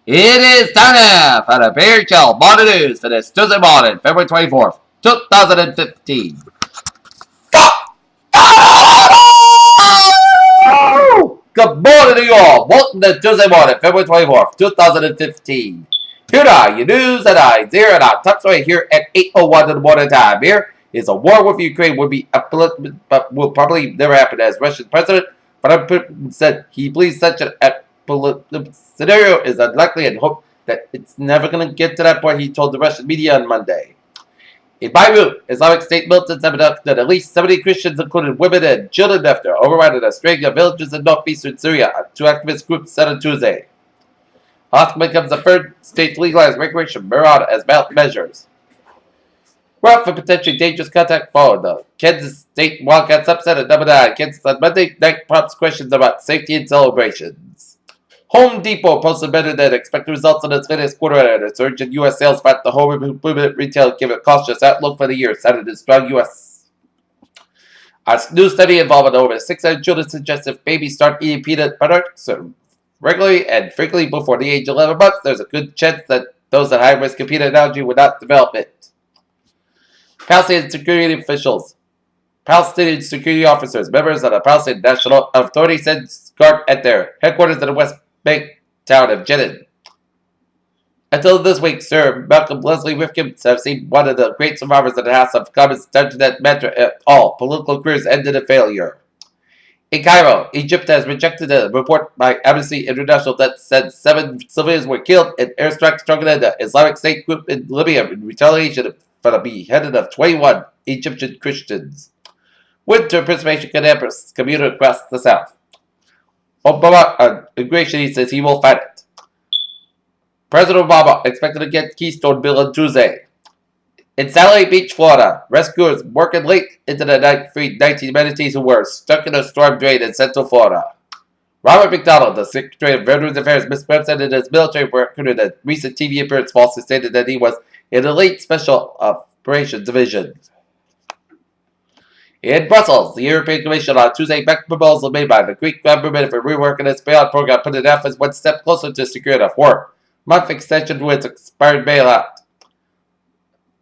It is time for the Bear Chill Morning News for this Tuesday morning, February 24th, 2015. Good morning to you all. Welcome to Tuesday morning, February 24th, 2015. Here are your news and here and our top story here at 8:01 in the morning time. Here is a war with Ukraine will probably never happen as Russian President Vladimir Putin said he believes such an scenario is unlikely and hope that it's never going to get to that point, he told the Russian media on Monday. In Beirut, Islamic State militants have abducted at least 70 Christians, including women and children, after overrunning a string of villages in northeastern Syria, two activist groups said on Tuesday. Moscow becomes the third state to legalize recreational marijuana as ballot measures. We're for potentially dangerous contact followed the Kansas State Wildcats upset at number 9. Kansas on Monday night prompts questions about safety and celebrations. Home Depot posted better than expected results in its latest quarter and a surge in U.S. sales at the home improvement retail give a cautious outlook for the year, cited as strong U.S. A new study involving over 600 children suggests if babies start eating peanut butter regularly and frequently before the age of 11 months, there's a good chance that those at high risk of peanut allergy would not develop it. Palestinian security officials, Palestinian security officers, members of the Palestinian National Authority sent guard at their headquarters in the West Bank town of Jenin. Until this week, Sir Malcolm Leslie Rifkin have seen one of the great survivors of the House of Commons touch that matter at all. Political careers ended in failure. In Cairo, Egypt has rejected a report by Amnesty International that said 7 civilians were killed in airstrikes targeted the Islamic State group in Libya in retaliation for the beheading of 21 Egyptian Christians. Winter precipitation can hamper commuter across the south. Obama on immigration, he says he will fight it. President Obama expected to get Keystone bill on Tuesday. In Sally Beach, Florida, rescuers working late into the night freed 19 manatees who were stuck in a storm drain in Central Florida. Robert McDonald, the Secretary of Veterans Affairs, misrepresented his military record in a recent TV appearance, falsely stated that he was in elite Special Operations Division. In Brussels, the European Commission on Tuesday backed proposal made by the Greek government for reworking its bailout program, put it off as one step closer to securing a 4-month extension to its expired bailout.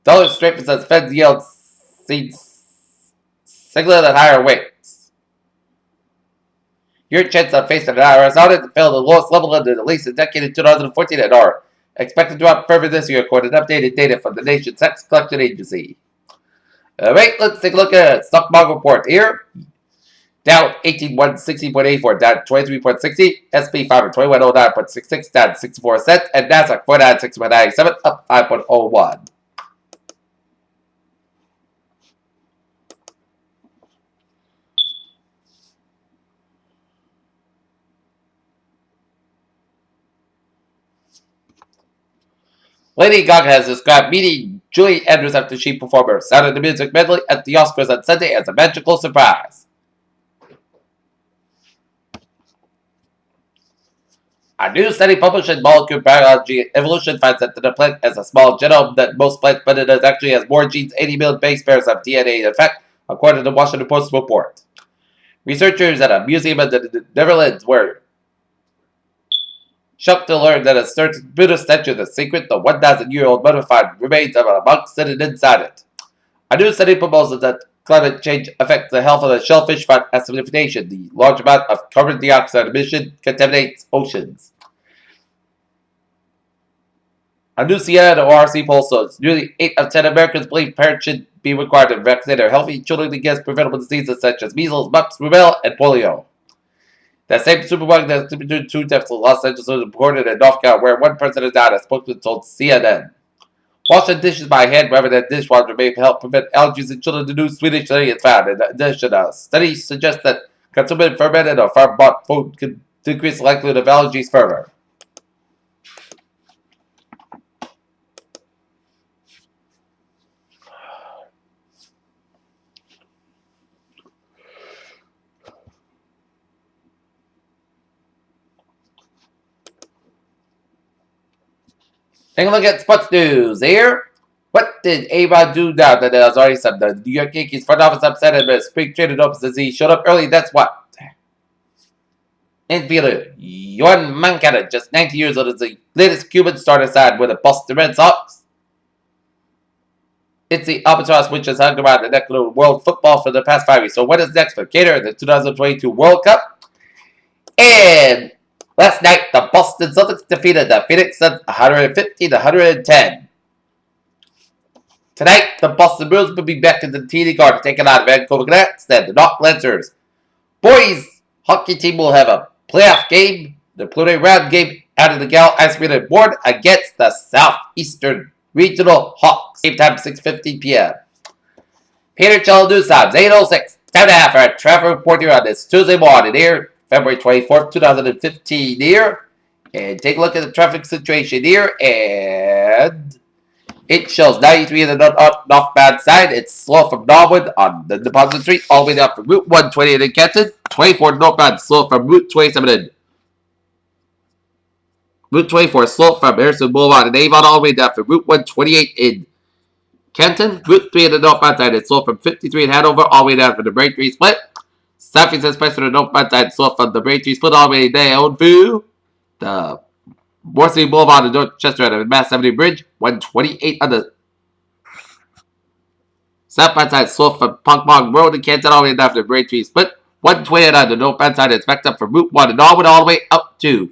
Dollar strengthens as Fed's yield seeds signaling at higher rates. Your chance of facing an IRS audit fell to the lowest level in at least a decade in 2014 and are expected to drop further this year, according to updated data from the nation's tax collection agency. Alright, let's take a look at stock market report here. Dow 18,160.84, down 23.60. SP 521.09.66, down 64 cents. And Nasdaq 496.97, up 5.01. Lady Gaga has described meeting Julie Andrews after she performed Sound of the Music medley at the Oscars on Sunday as a magical surprise. A new study published in Molecular Biology and Evolution finds that the plant has a small genome that most plants, but it actually has more genes, 80 million base pairs of DNA. In fact, according to the Washington Post report, researchers at a museum in the Netherlands were shocked to learn that a certain Buddhist statue, the secret, the 1,000-year-old mummified remains of a monk sitting inside it. A new study proposes that climate change affects the health of the shellfish found acidification. The large amount of carbon dioxide emission contaminates oceans. A new CNN ORC poll shows nearly 8 of 10 Americans believe parents should be required to vaccinate their healthy children against preventable diseases such as measles, mumps, rubella, and polio. That same supermarket that contributed 2 deaths in Los Angeles was reported in North Carolina, where one person has died, a spokesman told CNN. Washing dishes by hand rather than dishwasher may help prevent allergies in children. The new Swedish study is found. In addition, a study suggests that consuming fermented or farm-bought food could decrease the likelihood of allergies further. Take a look at sports news here. What did A-Rod do now that has already said the New York Yankees front office upset him as spring trade opens as he showed up early? That's what. Infielder Yoan Mancada, just 19 years old, is the latest Cuban starter side with the Boston Red Sox. It's the albatross which has hung around the neck of world football for the past 5 years. So what is next for Cater, the 2022 World Cup? And last night, the Boston Celtics defeated the Phoenix Suns 150-110. Tonight, the Boston Bruins will be back in the TD Garden, taking on Vancouver Canucks and the Knock Lancers. Boys hockey team will have a playoff game, the play round game out of the Gal Ice Arena board against the Southeastern Regional Hawks. Game time 6:15 p.m. Peter Cello News Times 8:06. Time to have our travel report here on this Tuesday morning here, February 24th, 2015 here. And take a look at the traffic situation here. And it shows 93 on the northbound side. It's slow from Norwood on the Deposit Street all the way down from Route 128 in Kenton. 24 northbound slow from Route 27 in Route 24 slow from Harrison Boulevard and Avon all the way down from Route 128 in Kenton. Route 3 on the northbound side is slow from 53 in Hanover all the way down from the Braintree Split. Southeast Express on the northbound side slow from the Braintree Split all the way down to the Morrissey Boulevard and Dorchester at the Mass Avenue Bridge. 128 on the southbound side slow from Pong Road in Kenton all the way down to the Braintree Split. 120 on the northbound side is backed up from Route 1 in Norwood all the way up to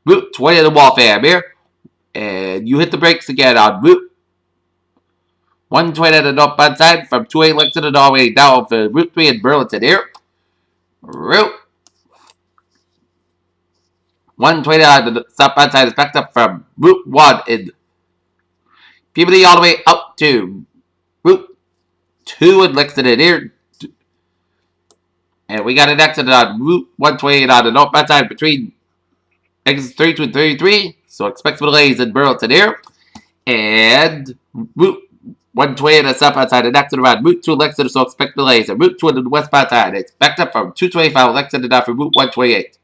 Route 20 in the Waltham here. And you hit the brakes again on Route 120 on the northbound side from 2A Lexington all the way down to Route 3 in Burlington here. Route 120 on the southbound side is backed up from Route 1 in Peabody all the way up to Route 2 in Lexington here. And we got an accident on Route 128 on the northbound side between exits 32 and 33. So expect some delays in Burlington here. And Route 128 on the southbound side, an accident around Route 2 in Lexington, so expect delays. And Route 2 on the westbound side, it's backed up from 225 Lexington down from Route 128.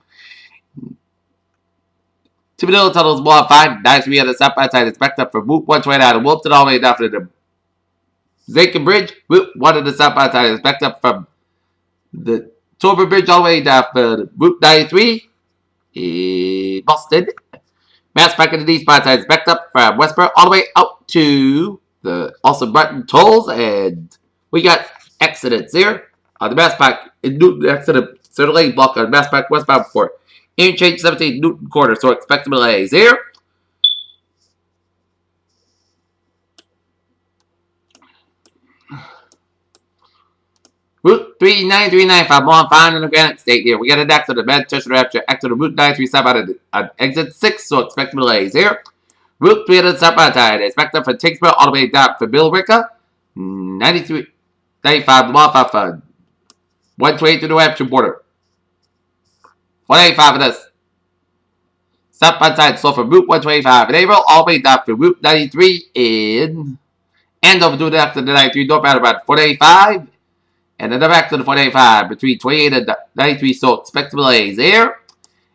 Timonello Tunnel is modified. 93 on the southbound side, it's backed up from Route 129 to Wilton all the way down to the Zachem Bridge. Route 1 on the southbound side is backed up from the Torber Bridge all the way down to Route 93 in Boston. Mass back in the eastbound side is backed up from Westboro all the way out to the Austin Button tolls. And we got accidents here on the Mass back in Newton. Accident Center Lane block on Mass back westbound before interchange 17 Newton Corner. So expect some delays here. Route 39395 Long Fine in the Granite State here. We got an accident at Manchester Rapture. Accident Route 937 on exit 6, so expect delays here. Route 300 southbound side. Expect up for Tingsboro all the way down for Bill Ricka. 9395 Long Fine. 128 to the Rapture border. 185 of this. Southbound side, so from Route 125 in April all the way down for Route 93 in Andover to the after the 93 northbound about 485. And then back to the 485 between 28 and 93, so expect some delays there.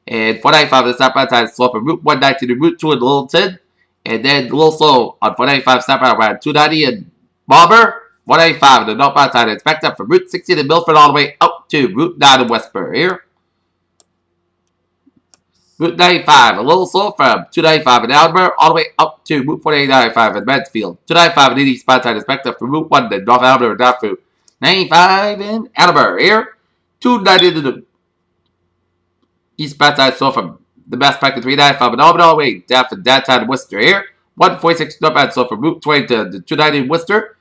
And 495 the southbound side slow from Route 190 to Route 2 in Littleton. And then a little slow on 495 southbound around 290 in Marlborough. 495 the northbound side is backed up from Route 60 in Milford all the way up to Route 9 in Westboro here. Route 95 a little slow from 295 in Alabama all the way up to Route 4895 in Mansfield. 295 in the eastbound side is backed up from Route 1 in North Alabama down through 95 in Attleboro here. 290 to the eastbound side, so from the Mass back to 395 and all the way down from downtown Worcester here. 146 northbound, so from Route 20 to the 290 in Worcester.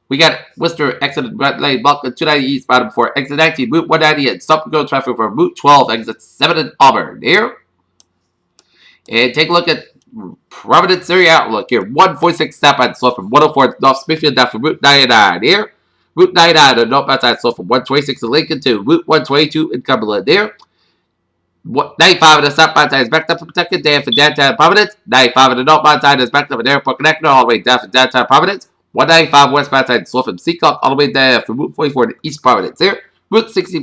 We got Worcester exit right lane block at 290 eastbound before exit 19, Route 190 and stop and go traffic from Route 12, exit 7 in Auburn here. And take a look at Providence area outlook here. 146 southbound, so from 104 North Smithfield down from Route 99 here. Route 99 on northbound side, so from 126 in Lincoln to Route 122 in Cumberland there. 95 on the southbound side is backed up from Kentucky down for downtown Providence. 95 on the northbound side is backed up at Airport Connector all the way down from downtown Providence. 195 westbound side, so from Seacock all the way down from Route 44 to East Providence there. Route 60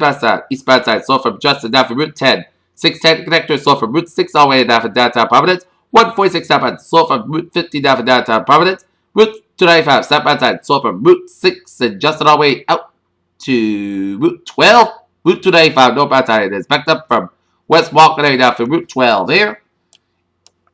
eastbound side, so from Justin down from Route 10. 610 connector, so from Route 6 all the way down from downtown Providence. 146 southbound, so from Route 50 down from downtown Providence. Route 295 southbound side, so from Route 6 and Justin all the way out to Route 12. Route 295 northbound side is backed up from West walking area down for Route 12 here.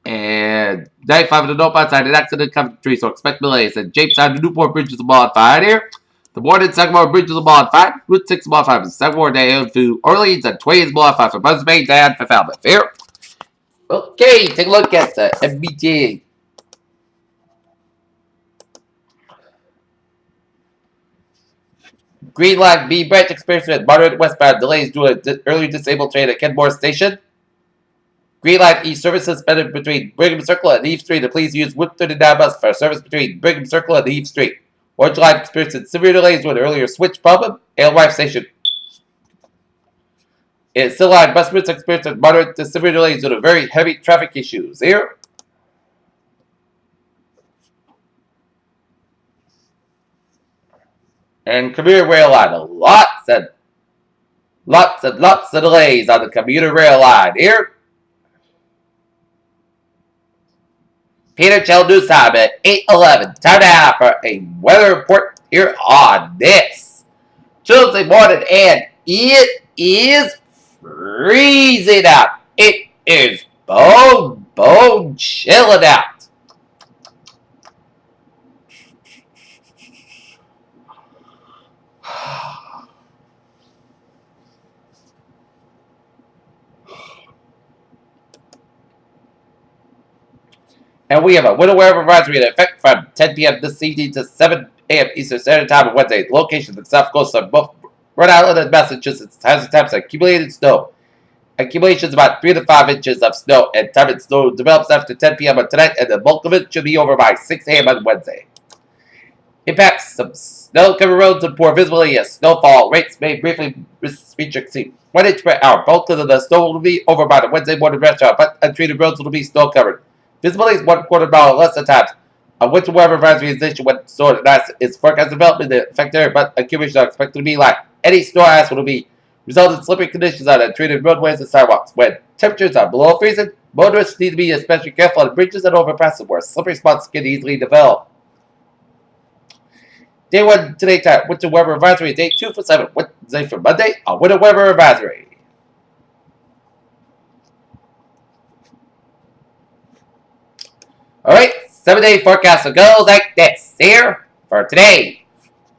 And 95 to the north side, an accident coming to the tree, so expect delays. And Jamestown to Newport Bridge is a modified here. The morning Sagamore Bridge is a modified. Route 6 is modified. Sagamore down to Orleans, and 20 is modified for Buzzards Bay down for Falmouth here. Okay, take a look at the MBTA. Green Line B branch experienced moderate westbound delays due to early disabled train at Kenmore Station. Green Line E services suspended between Brigham Circle and Eve Street, and please use Route 39 bus for service between Brigham Circle and Eve Street. Orange Line experienced severe delays due to an earlier switch problem. Alewife Station. Still Line bus routes experienced moderate to severe delays due to very heavy traffic issues here. And commuter rail line, lots of delays on the commuter rail line here. Peter Chell News Time at 8:11. Time now for a weather report here on this Tuesday morning, and it is freezing out. It is bone chilling out. And we have a winter weather advisory in effect from 10 p.m. this evening to 7 a.m. Eastern Standard Time on Wednesday. Locations in the south coast of both Rhode Island and Massachusetts has attempts of accumulated snow. Accumulations about 3 to 5 inches of snow, and time and snow develops after 10 p.m. on tonight, and the bulk of it should be over by 6 a.m. on Wednesday. Impacts: some snow-covered roads and poor visibility as snowfall rates may briefly reach exceed 1 inch per hour. Bulk of the snow will be over by the Wednesday morning rush hour, but untreated roads will be snow-covered. Visibility is 1/4 mile less at times. A winter weather advisory is issued when snow is forecast development in the affected area, but accumulations are expected to be light. Any snow ice will be result in slippery conditions on untreated roadways and sidewalks. When temperatures are below freezing, motorists need to be especially careful on bridges and overpasses where slippery spots can easily develop. Day 1 today time, winter weather advisory. Day 2 for 7, Wednesday for Monday, a winter weather advisory. Alright, 7-day forecast goes like this here for today.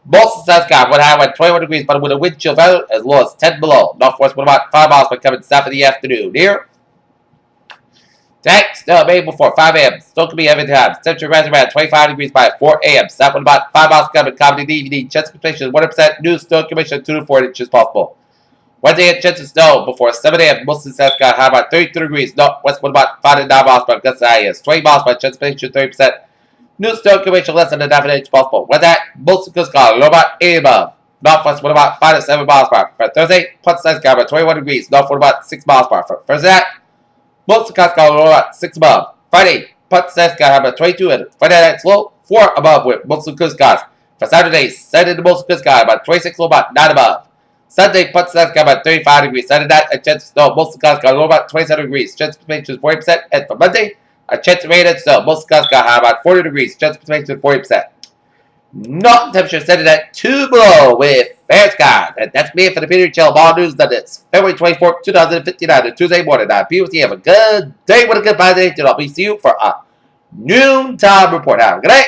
Most of the sun's got one high at 21 degrees, but with a wind chill value as low as 10 below. Northwest wind about 5 miles per coming south in the afternoon here. Tonight, snow may before 5 a.m. Snow can be heavy times. Temperature rising around 25 degrees by 4 a.m. South wind about 5 miles per coming in the evening. Chance of precipitation 100%. New snow accumulation 2 to 4 inches possible. Wednesday, a chance of snow before 7 a.m. Most of the south got high about 32 degrees. Northwest wind about 5 to 9 miles per gust high is 20 miles by chance of precipitation 30%. New snow accumulation less than a half an inch possible. With that, most of the coast got low about 80 above. Northwest wind about 5 to 7 miles per hour. For Thursday, plus size got about 21 degrees. North wind about 6 miles per hour. For Thursday, that, most of the coast got low about 6 above. Friday, plus size got about 22 and Friday night's low 4 above with most of the coast guys. For Saturday, the most of the coast got about 26 low about 9 above. Sunday, plus size got about 35 degrees. Saturday night, a chance of snow. Most of the coast got low about 27 degrees. Chance of precipitation 40%. And for Monday, a chance of rain and snow. Most of the clouds got high about 40 degrees. Chance of precipitation 40%. Northern temperature set at 2 below with fair skies. And that's me for the Peter Chell Ball News. That is February 24th, 2059, on Tuesday morning. Now, people, have a good day with a good day. And I'll be see you for a noontime report. Have a good day.